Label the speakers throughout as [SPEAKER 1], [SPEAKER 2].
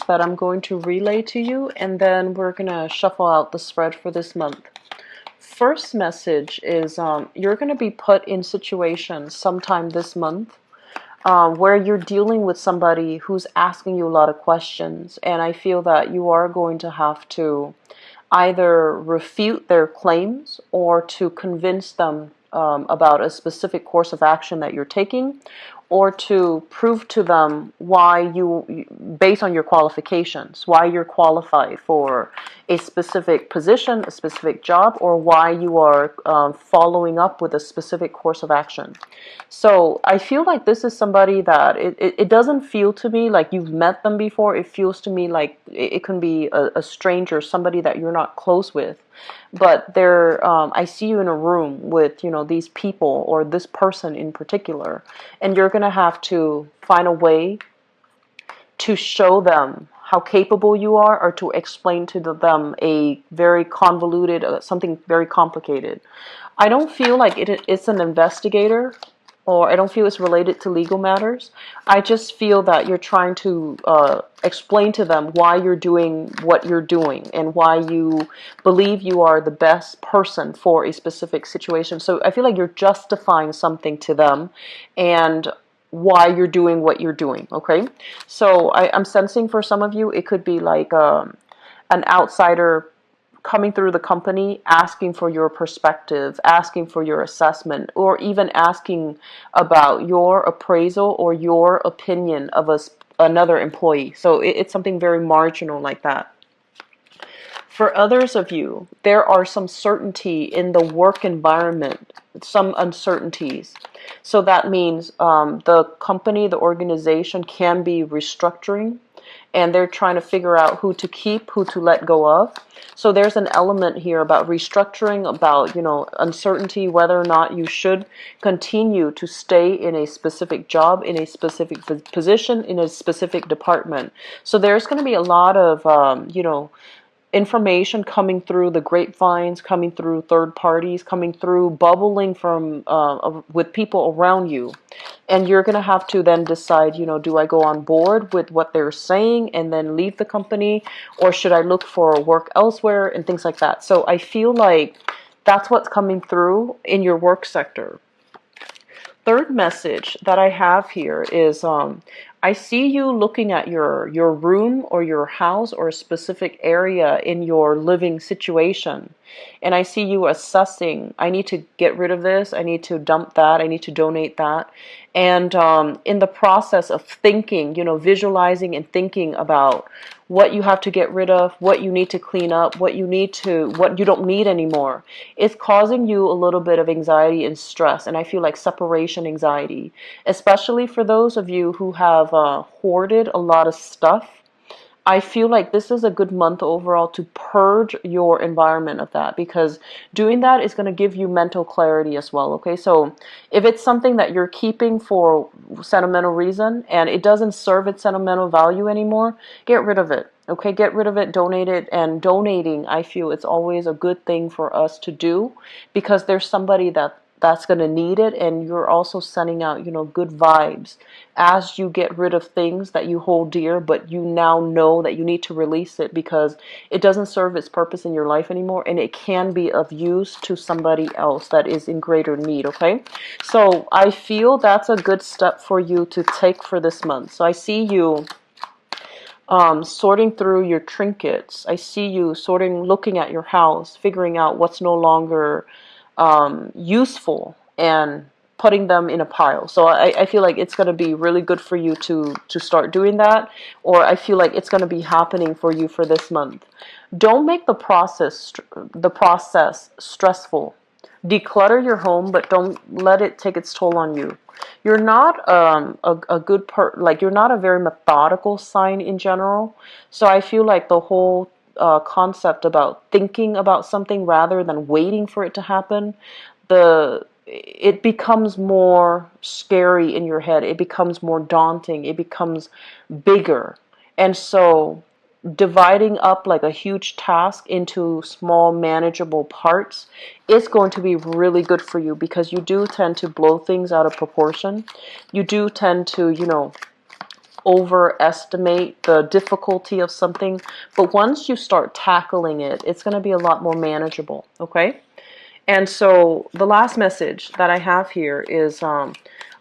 [SPEAKER 1] messages that I'm going to relay to you, and then we're going to shuffle out the spread for this month. First message is you're going to be put in situations sometime this month where you're dealing with somebody who's asking you a lot of questions, and I feel that you are going to have to either refute their claims or to convince them about a specific course of action that you're taking, or to prove to them why based on your qualifications, why you're qualified for a specific position, a specific job, or why you are following up with a specific course of action. So I feel like this is somebody that it doesn't feel to me like you've met them before. It feels to me like it can be a stranger, somebody that you're not close with. But I see you in a room with, these people or this person in particular, and you're going to have to find a way to show them how capable you are, or to explain to them a very convoluted, something very complicated. I don't feel like it's an investigator, or I don't feel it's related to legal matters. I just feel that you're trying to explain to them why you're doing what you're doing and why you believe you are the best person for a specific situation. So I feel like you're justifying something to them and why you're doing what you're doing, okay? So I'm sensing for some of you, it could be like an outsider coming through the company, asking for your perspective, asking for your assessment, or even asking about your appraisal or your opinion of another employee. So it's something very marginal like that. For others of you, there are some certainty in the work environment, some uncertainties. So that means the company, the organization can be restructuring, and they're trying to figure out who to keep, who to let go of. So there's an element here about restructuring, about, uncertainty, whether or not you should continue to stay in a specific job, in a specific position, in a specific department. So there's going to be a lot of, information coming through the grapevines, coming through third parties, coming through, bubbling from with people around you. And you're going to have to then decide, do I go on board with what they're saying and then leave the company, or should I look for work elsewhere and things like that. So I feel like that's what's coming through in your work sector. Third message that I have here is I see you looking at your room or your house or a specific area in your living situation. And I see you assessing, I need to get rid of this, I need to dump that, I need to donate that. And in the process of thinking, visualizing and thinking about what you have to get rid of, what you need to clean up, what you don't need anymore, it's causing you a little bit of anxiety and stress. And I feel like separation anxiety, especially for those of you who have hoarded a lot of stuff. I feel like this is a good month overall to purge your environment of that, because doing that is going to give you mental clarity as well, okay? So if it's something that you're keeping for sentimental reason and it doesn't serve its sentimental value anymore, get rid of it, okay? Get rid of it, donate it. And donating, I feel it's always a good thing for us to do, because there's somebody that's going to need it, and you're also sending out, good vibes as you get rid of things that you hold dear, but you now know that you need to release it because it doesn't serve its purpose in your life anymore, and it can be of use to somebody else that is in greater need, okay? So I feel that's a good step for you to take for this month. So I see you sorting through your trinkets. I see you looking at your house, figuring out what's no longer useful and putting them in a pile. So I feel like it's going to be really good for you to start doing that, or I feel like it's going to be happening for you for this month. Don't make the process stressful. Declutter your home, but don't let it take its toll on you. You're not a good you're not a very methodical sign in general. So I feel like the whole concept about thinking about something rather than waiting for it to happen, it becomes more scary in your head. It becomes more daunting. It becomes bigger. And so dividing up like a huge task into small manageable parts is going to be really good for you, because you do tend to blow things out of proportion. You do tend to, overestimate the difficulty of something, but once you start tackling it, it's going to be a lot more manageable, okay? And so the last message that I have here is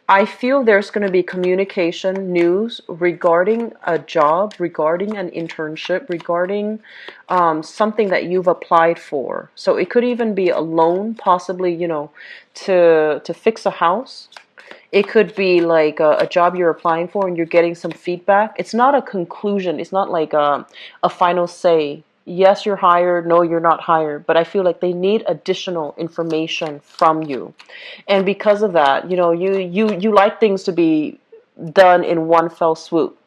[SPEAKER 1] I feel there's going to be communication news regarding a job, regarding an internship, regarding something that you've applied for. So it could even be a loan, possibly, to fix a house. It could be like a job you're applying for and you're getting some feedback. It's not a conclusion. It's not like a final say. Yes, you're hired. No, you're not hired. But I feel like they need additional information from you. And because of that, you like things to be done in one fell swoop.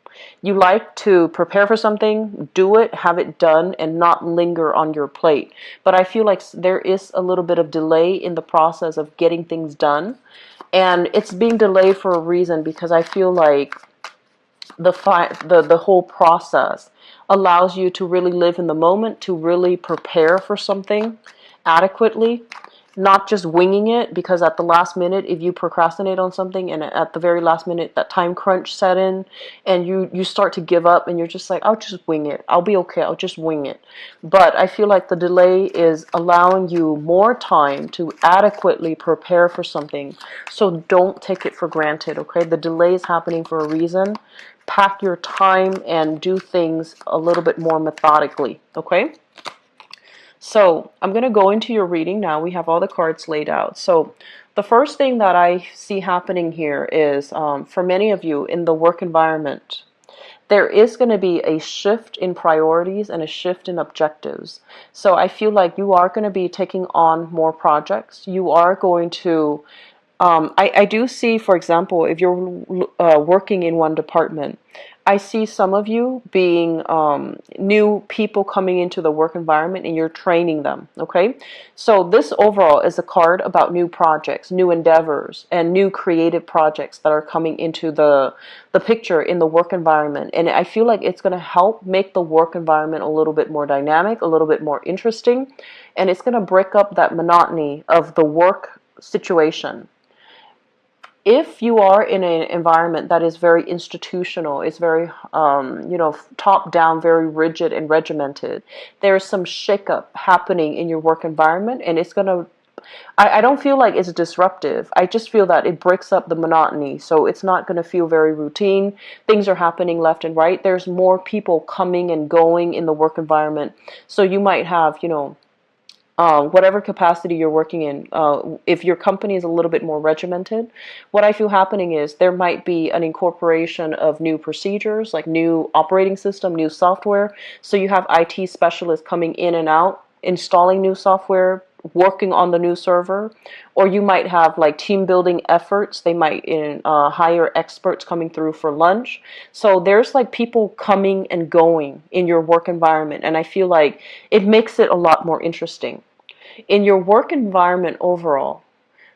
[SPEAKER 1] You like to prepare for something, do it, have it done, and not linger on your plate. But I feel like there is a little bit of delay in the process of getting things done. And it's being delayed for a reason, because I feel like the whole process allows you to really live in the moment, to really prepare for something adequately, not just winging it, because at the last minute, if you procrastinate on something and at the very last minute that time crunch set in and you start to give up and you're just like, I'll just wing it, I'll be okay, I'll just wing it. But I feel like the delay is allowing you more time to adequately prepare for something. So don't take it for granted, okay? The delay is happening for a reason. Pack your time and do things a little bit more methodically, okay? So I'm going to go into your reading now. We have all the cards laid out. So the first thing that I see happening here is for many of you in the work environment, there is going to be a shift in priorities and a shift in objectives. So I feel like you are going to be taking on more projects. You are going to I do see, for example, if you're working in one department, I see some of you being new people coming into the work environment and you're training them, okay? So this overall is a card about new projects, new endeavors, and new creative projects that are coming into the picture in the work environment. And I feel like it's going to help make the work environment a little bit more dynamic, a little bit more interesting, and it's going to break up that monotony of the work situation. If you are in an environment that is very institutional, it's very, top down, very rigid and regimented, there's some shakeup happening in your work environment, and it's going to, I don't feel like it's disruptive. I just feel that it breaks up the monotony. So it's not going to feel very routine. Things are happening left and right. There's more people coming and going in the work environment. So you might have, whatever capacity you're working in, if your company is a little bit more regimented, what I feel happening is there might be an incorporation of new procedures, like new operating system, new software. So you have IT specialists coming in and out, installing new software, working on the new server, or you might have like team building efforts. They might hire experts coming through for lunch. So there's like people coming and going in your work environment, and I feel like it makes it a lot more interesting. In your work environment overall,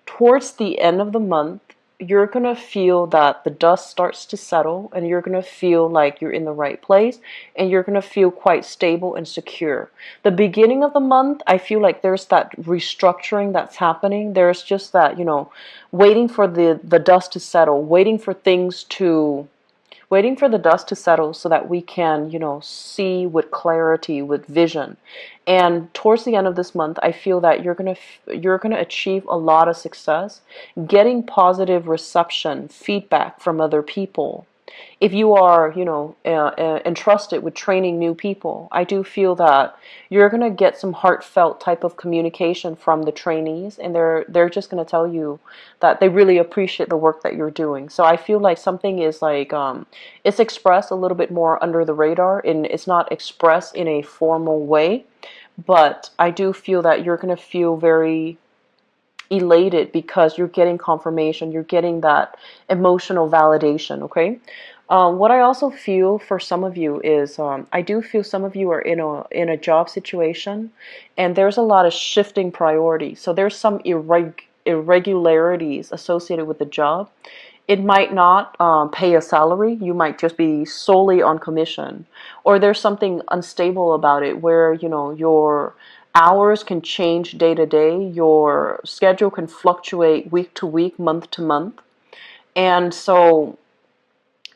[SPEAKER 1] towards the end of the month, you're going to feel that the dust starts to settle, and you're going to feel like you're in the right place, and you're going to feel quite stable and secure. The beginning of the month, I feel like there's that restructuring that's happening. There's just that, waiting for the dust to settle, waiting for the dust to settle so that we can, see with clarity, with vision. And towards the end of this month, I feel that you're gonna achieve a lot of success, getting positive reception, feedback from other people. If you are, entrusted with training new people, I do feel that you're gonna get some heartfelt type of communication from the trainees, and they're just gonna tell you that they really appreciate the work that you're doing. So I feel like something is like it's expressed a little bit more under the radar, and it's not expressed in a formal way. But I do feel that you're gonna feel very elated because you're getting confirmation, you're getting that emotional validation, okay? What I also feel for some of you is I do feel some of you are in a job situation, and there's a lot of shifting priorities. So there's some irregularities associated with the job. It might not pay a salary. You might just be solely on commission, or there's something unstable about it where your hours can change day to day, your schedule can fluctuate week to week, month to month, and so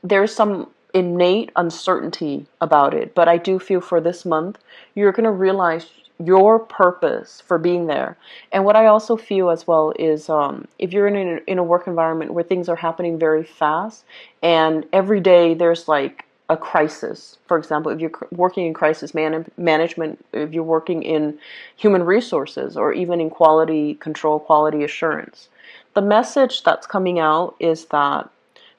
[SPEAKER 1] there's some innate uncertainty about it. But I do feel for this month, you're going to realize your purpose for being there. And what I also feel as well is if you're in a work environment where things are happening very fast and every day there's like a crisis. For example, if you're working in crisis management, if you're working in human resources or even in quality control, quality assurance, the message that's coming out is that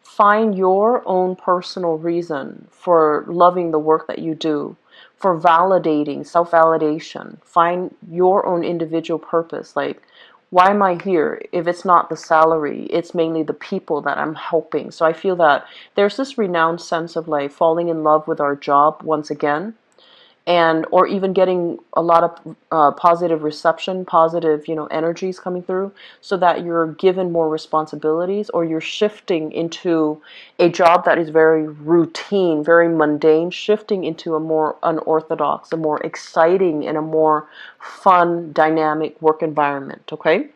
[SPEAKER 1] find your own personal reason for loving the work that you do, for validating, self-validation. Find your own individual purpose. Like, why am I here? If it's not the salary, it's mainly the people that I'm helping. So I feel that there's this renowned sense of like falling in love with our job once again, and or even getting a lot of positive reception, positive, energies coming through, so that you're given more responsibilities, or you're shifting into a job that is very routine, very mundane, shifting into a more unorthodox, a more exciting, and a more fun, dynamic work environment. Okay,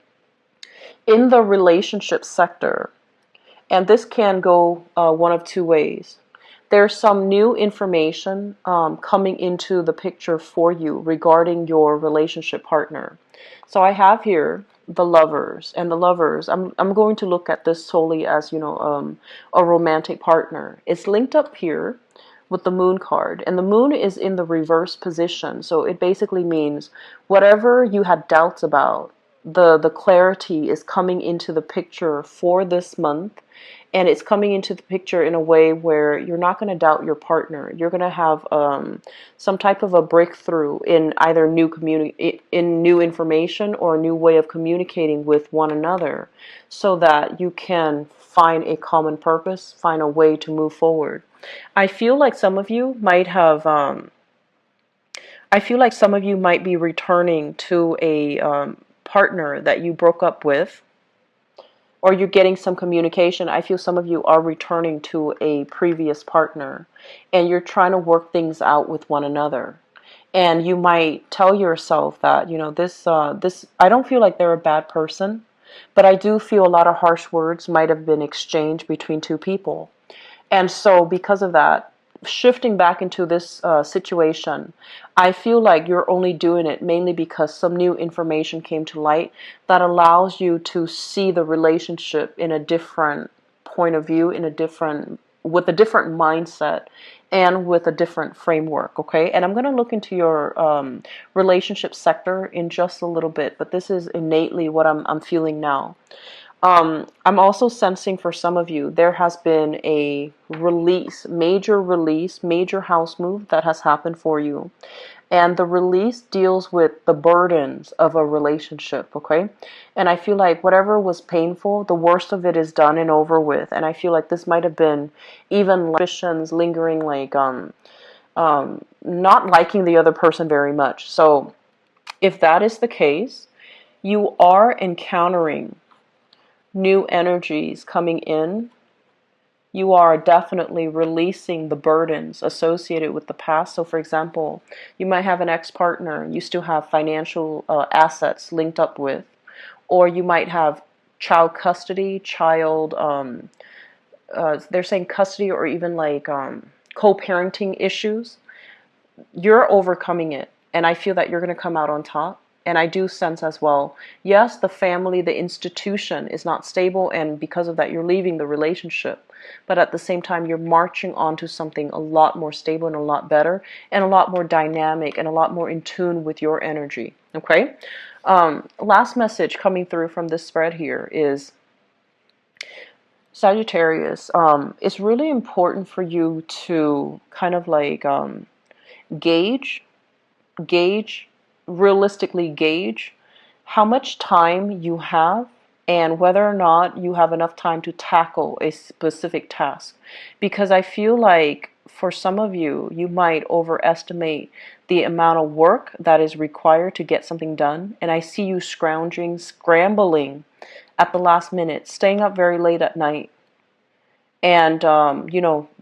[SPEAKER 1] in the relationship sector, and this can go one of two ways. There's some new information coming into the picture for you regarding your relationship partner. So I have here the lovers, and the lovers, I'm going to look at this solely as, a romantic partner. It's linked up here with the moon card, and the moon is in the reverse position. So it basically means whatever you had doubts about, the clarity is coming into the picture for this month. And it's coming into the picture in a way where you're not going to doubt your partner. You're going to have some type of a breakthrough in either in new information or a new way of communicating with one another, so that you can find a common purpose, find a way to move forward. I feel like some of you might have. I feel like some of you might be returning to a partner that you broke up with, or you're getting some communication. I feel some of you are returning to a previous partner, and you're trying to work things out with one another. And you might tell yourself that, this, I don't feel like they're a bad person, but I do feel a lot of harsh words might have been exchanged between two people. And so because of that, shifting back into this situation, I feel like you're only doing it mainly because some new information came to light that allows you to see the relationship in a different point of view, with a different mindset and with a different framework. Okay, and I'm going to look into your relationship sector in just a little bit, but this is innately what I'm feeling now. I'm also sensing for some of you, there has been a release, major house move that has happened for you. And the release deals with the burdens of a relationship, okay? And I feel like whatever was painful, the worst of it is done and over with. And I feel like this might have been even suspicions lingering, like not liking the other person very much. So if that is the case, you are encountering new energies coming in. You are definitely releasing the burdens associated with the past. So for example, you might have an ex-partner you still have financial assets linked up with, or you might have child custody, they're saying custody, or even like co-parenting issues. You're overcoming it, and I feel that you're going to come out on top. And I do sense as well, yes, the family, the institution is not stable, and because of that, you're leaving the relationship. But at the same time, you're marching on to something a lot more stable and a lot better, and a lot more dynamic, and a lot more in tune with your energy. Okay? Last message coming through from this spread here is, Sagittarius, it's really important for you to kind of like gauge, realistically gauge how much time you have, and whether or not you have enough time to tackle a specific task. Because I feel like for some of you, you might overestimate the amount of work that is required to get something done. And I see you scrambling at the last minute, staying up very late at night, and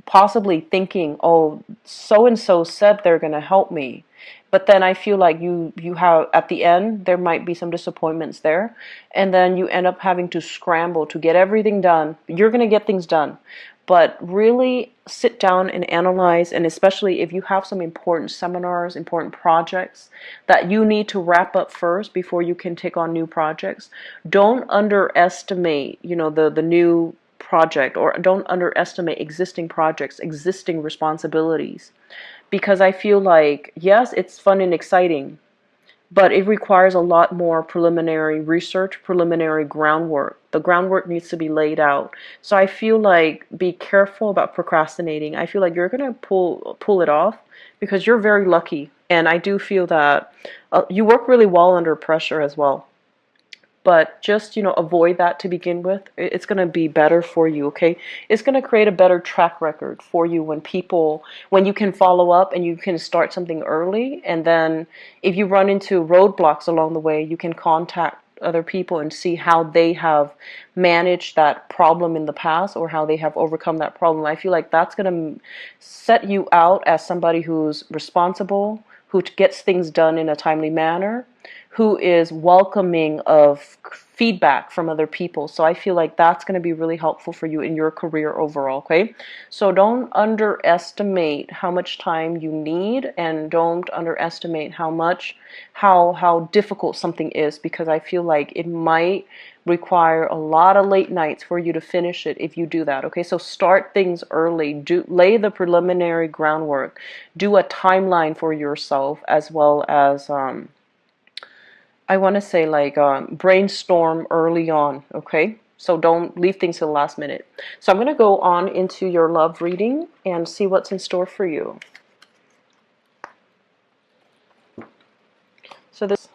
[SPEAKER 1] possibly thinking, oh, so and so said they're going to help me, But then I feel like you have, at the end, there might be some disappointments there, and then you end up having to scramble to get everything done. You're going to get things done, but really sit down and analyze, and especially if you have some important seminars, important projects that you need to wrap up first before you can take on new projects. Don't underestimate, the new project, or don't underestimate existing projects, existing responsibilities, because I feel like, yes, it's fun and exciting, but it requires a lot more preliminary research, preliminary groundwork. The groundwork needs to be laid out. So I feel like, be careful about procrastinating. I feel like you're going to pull it off because you're very lucky. And I do feel that you work really well under pressure as well. But just, avoid that to begin with. It's going to be better for you, okay? It's going to create a better track record for you when you can follow up and you can start something early. And then if you run into roadblocks along the way, you can contact other people and see how they have managed that problem in the past, or how they have overcome that problem. I feel like that's going to set you out as somebody who's responsible, who gets things done in a timely manner, who is welcoming of feedback from other people. So I feel like that's going to be really helpful for you in your career overall, okay? So don't underestimate how much time you need, and don't underestimate how difficult something is, because I feel like it might require a lot of late nights for you to finish it if you do that, okay? So start things early. Lay the preliminary groundwork. Do a timeline for yourself, as well as I want to say, like, brainstorm early on, okay? So don't leave things to the last minute. So I'm going to go on into your love reading and see what's in store for you. So this...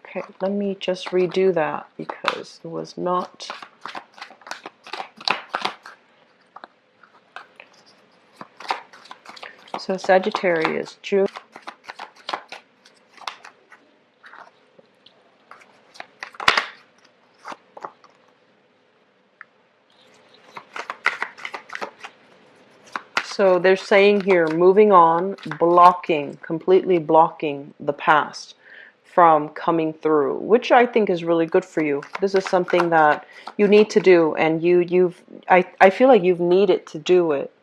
[SPEAKER 1] Okay, let me just redo that because it was not... So Sagittarius, June. So they're saying here, moving on, completely blocking the past from coming through, which I think is really good for you. This is something that you need to do, and I feel like you've needed to do it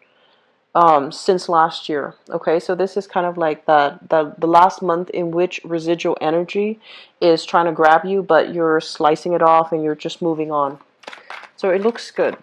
[SPEAKER 1] since last year. Okay, so this is kind of like the last month in which residual energy is trying to grab you, but you're slicing it off and you're just moving on. So it looks good.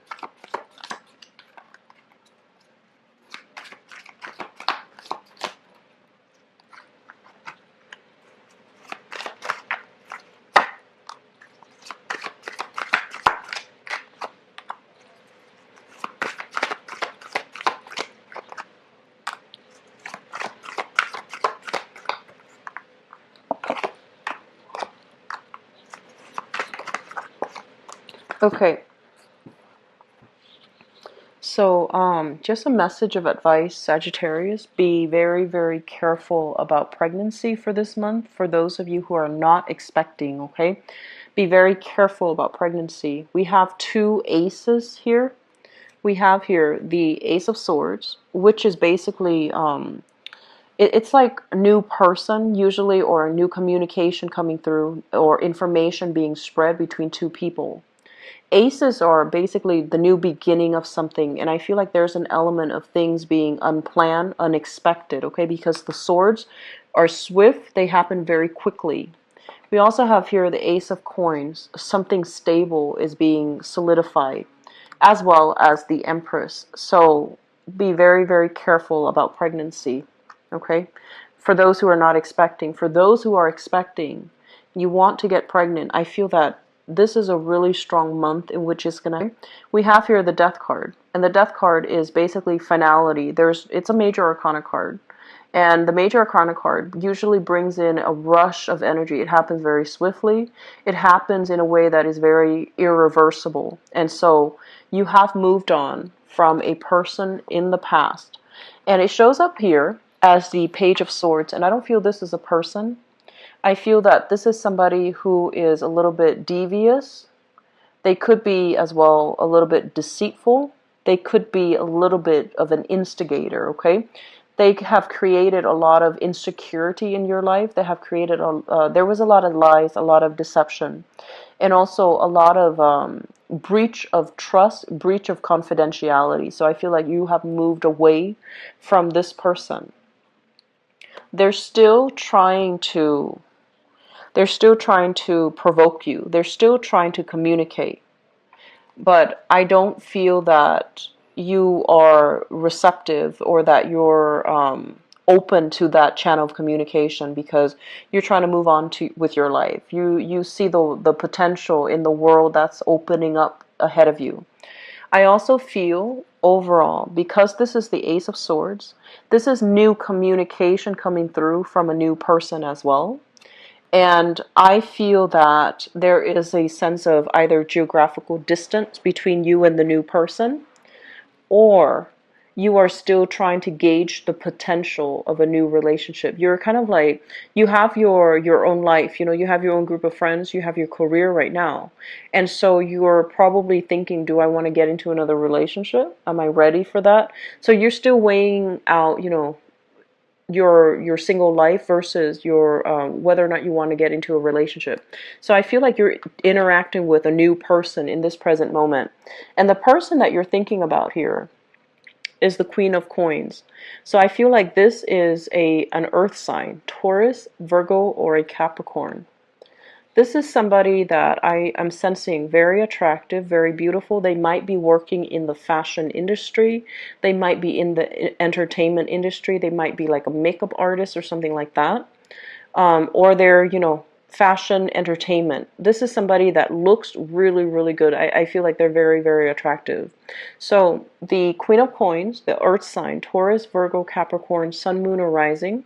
[SPEAKER 1] Okay, so just a message of advice, Sagittarius. Be very, very careful about pregnancy for this month, for those of you who are not expecting, okay? Be very careful about pregnancy. We have two aces here. We have here the Ace of Swords, which is basically, it's like a new person usually, or a new communication coming through, or information being spread between two people. Aces are basically the new beginning of something, and I feel like there's an element of things being unplanned, unexpected, okay? Because the swords are swift, they happen very quickly. We also have here the Ace of Coins. Something stable is being solidified, as well as the Empress. So be very, very careful about pregnancy, okay? For those who are not expecting. For those who are expecting, you want to get pregnant. I feel that this is a really strong month in which it's gonna... We have here the Death card, and the Death card is basically finality. It's a major arcana card, and the major arcana card usually brings in a rush of energy. It happens very swiftly. It happens in a way that is very irreversible, and so you have moved on from a person in the past, and it shows up here as the Page of Swords. And I don't feel this is a person. I feel that this is somebody who is a little bit devious. They could be as well a little bit deceitful. They could be a little bit of an instigator, okay? They have created a lot of insecurity in your life. They have created there was a lot of lies, a lot of deception, and also a lot of breach of trust, breach of confidentiality. So I feel like you have moved away from this person. They're still trying to they're still trying to provoke you. They're still trying to communicate. But I don't feel that you are receptive or that you're open to that channel of communication, because you're trying to move on to with your life. You see the potential in the world that's opening up ahead of you. I also feel overall, because this is the Ace of Swords, this is new communication coming through from a new person as well. And I feel that there is a sense of either geographical distance between you and the new person, or you are still trying to gauge the potential of a new relationship. You're kind of like, you have your own life, you have your own group of friends, you have your career right now. And so you're probably thinking, do I want to get into another relationship? Am I ready for that? So you're still weighing out, your single life versus your whether or not you want to get into a relationship. So I feel like you're interacting with a new person in this present moment, and the person that you're thinking about here is the Queen of Coins. So I feel like this is an earth sign, Taurus, Virgo, or a Capricorn. This is somebody that I am sensing very attractive, very beautiful. They might be working in the fashion industry. They might be in the entertainment industry. They might be like a makeup artist or something like that. Or they're, fashion entertainment. This is somebody that looks really, really good. I feel like they're very, very attractive. So the Queen of Coins, the earth sign, Taurus, Virgo, Capricorn, Sun, Moon, or Rising.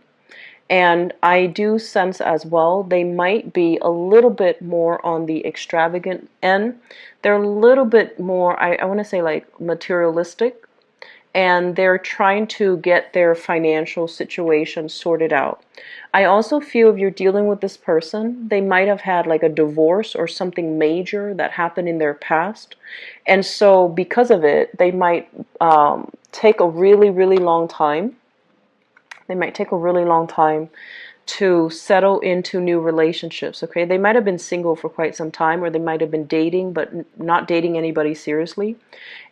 [SPEAKER 1] And I do sense as well, they might be a little bit more on the extravagant end. They're a little bit more, I want to say, like materialistic. And they're trying to get their financial situation sorted out. I also feel if you're dealing with this person, they might have had like a divorce or something major that happened in their past. And so because of it, they might take a really, really long time. They might take a really long time to settle into new relationships, okay? They might have been single for quite some time, or they might have been dating, but not dating anybody seriously.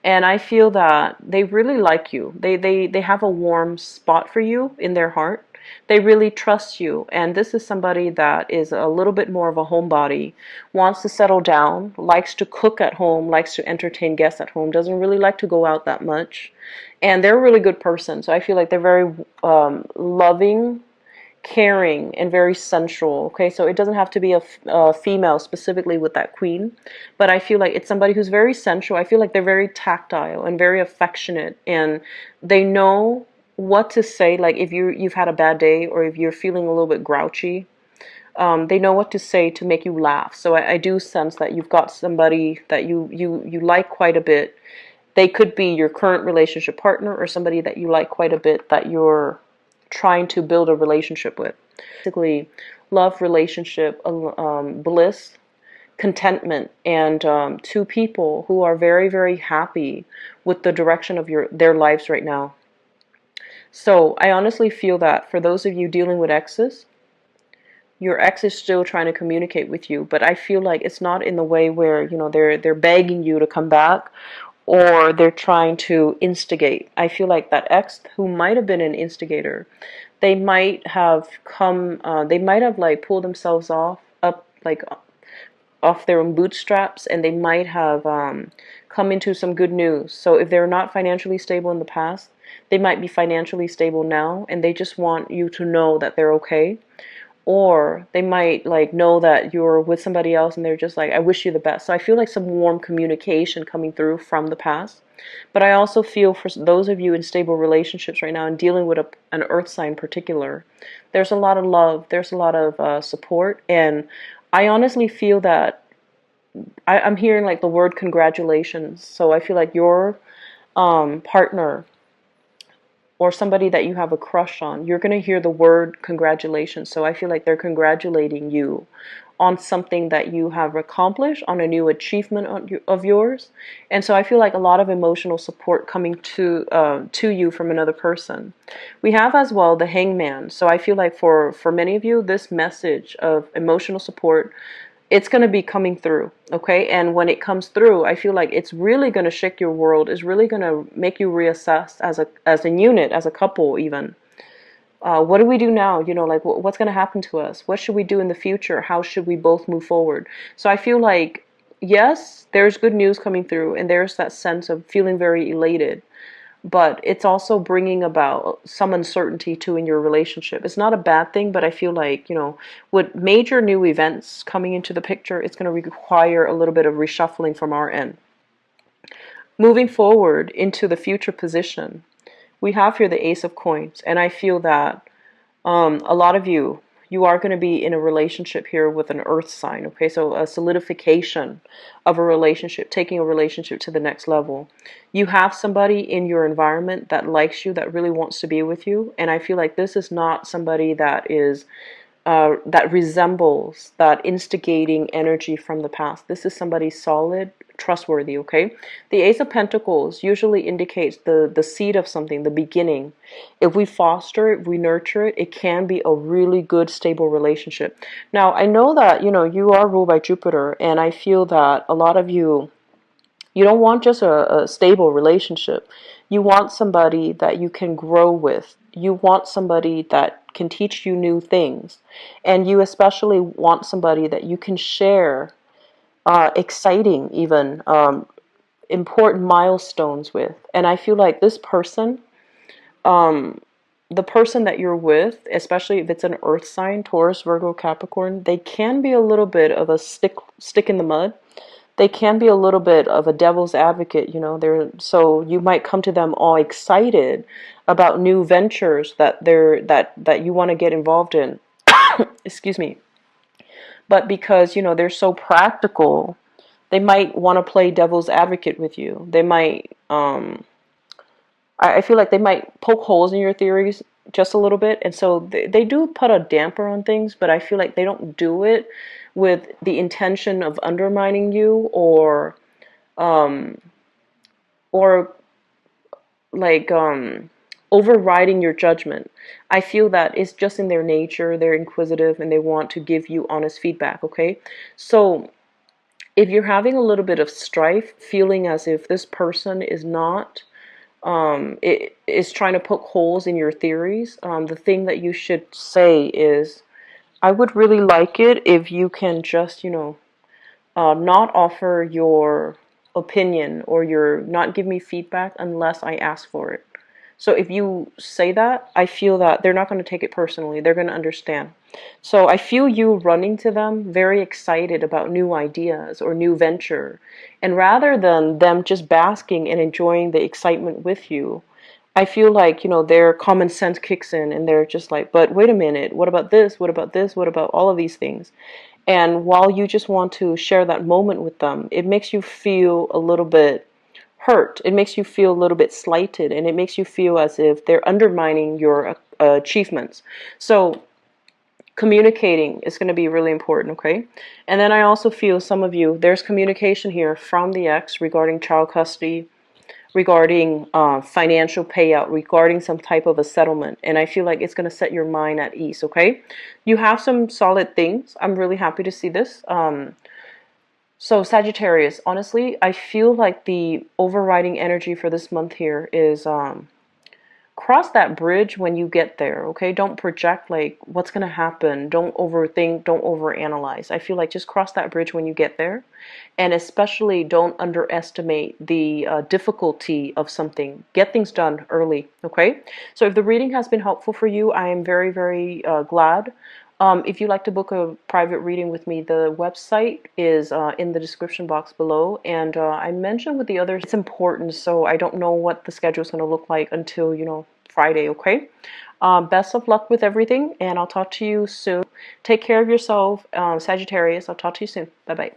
[SPEAKER 1] And I feel that they really like you. They have a warm spot for you in their heart. They really trust you. And this is somebody that is a little bit more of a homebody, wants to settle down, likes to cook at home, likes to entertain guests at home, doesn't really like to go out that much. And they're a really good person. So I feel like they're very loving, caring, and very sensual. Okay, so it doesn't have to be a female specifically with that queen, but I feel like it's somebody who's very sensual. I feel like they're very tactile and very affectionate, and they know what to say. Like if you've had a bad day, or if you're feeling a little bit grouchy, they know what to say to make you laugh. So I do sense that you've got somebody that you like quite a bit. They could be your current relationship partner, or somebody that you like quite a bit that you're trying to build a relationship with. Basically, love, relationship, bliss, contentment, and two people who are very, very happy with the direction of their lives right now. So I honestly feel that for those of you dealing with exes, your ex is still trying to communicate with you, but I feel like it's not in the way where, they're begging you to come back, or they're trying to instigate. I feel like that ex who might have been an instigator, they might have they might have like pulled themselves off their own bootstraps, and they might have come into some good news. So if they're not financially stable in the past, they might be financially stable now, and they just want you to know that they're okay. Or they might like know that you're with somebody else, and they're just like, I wish you the best. So I feel like some warm communication coming through from the past. But I also feel for those of you in stable relationships right now and dealing with an earth sign in particular, there's a lot of love, there's a lot of support. And I honestly feel that I'm hearing like the word congratulations. So I feel like your partner, or somebody that you have a crush on, you're going to hear the word congratulations. So I feel like they're congratulating you on something that you have accomplished, on a new achievement of yours. And so I feel like a lot of emotional support coming to you from another person. We have as well the Hangman. So I feel like for many of you, this message of emotional support, it's going to be coming through, okay? And when it comes through, I feel like it's really going to shake your world. It's really going to make you reassess as a unit, as a couple even. What do we do now? You know, like what's going to happen to us? What should we do in the future? How should we both move forward? So I feel like, yes, there's good news coming through, and there's that sense of feeling very elated. But it's also bringing about some uncertainty too in your relationship. It's not a bad thing, but I feel like, you know, with major new events coming into the picture, it's going to require a little bit of reshuffling from our end. Moving forward into the future position, we have here the Ace of Coins, and I feel that a lot of you are going to be in a relationship here with an earth sign, okay? So a solidification of a relationship, taking a relationship to the next level. You have somebody in your environment that likes you, that really wants to be with you, and I feel like this is not somebody that is that resembles that instigating energy from the past. This is somebody solid, trustworthy, okay? The Ace of Pentacles usually indicates the seed of something, the beginning. If we foster it, if we nurture it, it can be a really good, stable relationship. Now, I know that, you know, you are ruled by Jupiter, and I feel that a lot of you don't want just a stable relationship. You want somebody that you can grow with. You want somebody that can teach you new things. And you especially want somebody that you can share exciting, even important milestones with. And I feel like this person, the person that you're with, especially if it's an earth sign, Taurus, Virgo, Capricorn, they can be a little bit of a stick in the mud. They can be a little bit of a devil's advocate, you know. So you might come to them all excited about new ventures that you want to get involved in. Excuse me. But because, you know, they're so practical, they might want to play devil's advocate with you. They might I feel like they might poke holes in your theories just a little bit, and so they do put a damper on things, but I feel like they don't do it with the intention of undermining you um, or like overriding your judgment. I feel that it's just in their nature. They're inquisitive and they want to give you honest feedback, okay? So if you're having a little bit of strife, feeling as if this person is not it is trying to poke holes in your theories, the thing that you should say is, I would really like it if you can just, you know, not offer your opinion or not give me feedback unless I ask for it. So if you say that, I feel that they're not going to take it personally. They're going to understand. So I feel you running to them very excited about new ideas or new venture. And rather than them just basking and enjoying the excitement with you, I feel like, you know, their common sense kicks in and they're just like, but wait a minute, what about this? What about this? What about all of these things? And while you just want to share that moment with them, it makes you feel a little bit hurt. It makes you feel a little bit slighted, and it makes you feel as if they're undermining your achievements. So communicating is going to be really important, okay? And then I also feel some of you, there's communication here from the ex regarding child custody, regarding financial payout, regarding some type of a settlement. And I feel like it's going to set your mind at ease, okay? You have some solid things. I'm really happy to see this. So Sagittarius, honestly, I feel like the overriding energy for this month here is cross that bridge when you get there, okay? Don't project like what's going to happen. Don't overthink, don't overanalyze. I feel like just cross that bridge when you get there. And especially don't underestimate the difficulty of something. Get things done early, okay? So if the reading has been helpful for you, I am very, very glad. If you'd like to book a private reading with me, the website is in the description box below. And I mentioned with the others, it's important, so I don't know what the schedule is going to look like until, you know, Friday, okay? Best of luck with everything, and I'll talk to you soon. Take care of yourself, Sagittarius. I'll talk to you soon. Bye-bye.